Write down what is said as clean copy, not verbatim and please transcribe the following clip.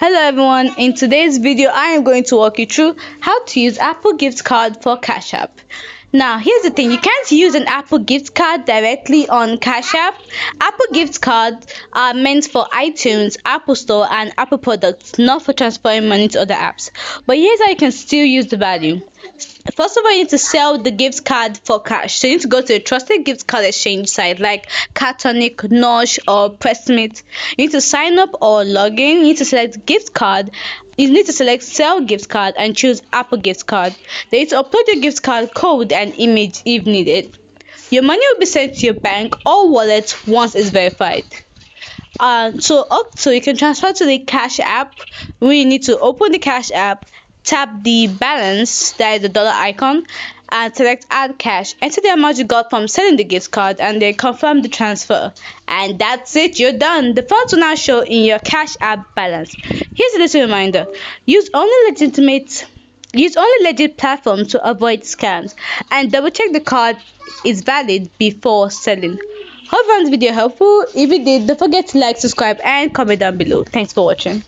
Hello everyone, in today's video I am going to walk you through how to use Apple gift card for Cashapp. Now here's the thing, you can't use an Apple gift card directly on Cashapp. Apple gift cards are meant for iTunes, Apple Store and Apple products, not for transferring money to other apps. But here's how you can still use the value. First of all, you need to sell the gift card for cash. So you need to go to a trusted gift card exchange site like Cartonic, Nosh, or Pressmate. You need to sign up or log in. You need to select gift card. You need to select sell gift card and choose Apple gift card. Then you need to upload your gift card code and image if needed. Your money will be sent to your bank or wallet once it's verified. So you can transfer to the Cash app. We need to open the Cash app, tap the balance, that is the dollar icon, and select add cash. Enter the amount you got from selling the gift card and then confirm the transfer. And that's it, you're done. The funds will now show in your Cash app balance. Here's a little reminder. Use only legit platforms to avoid scams, and double check the card is valid before selling. Hope you found this video helpful. If you did, don't forget to like, subscribe and comment down below. Thanks for watching.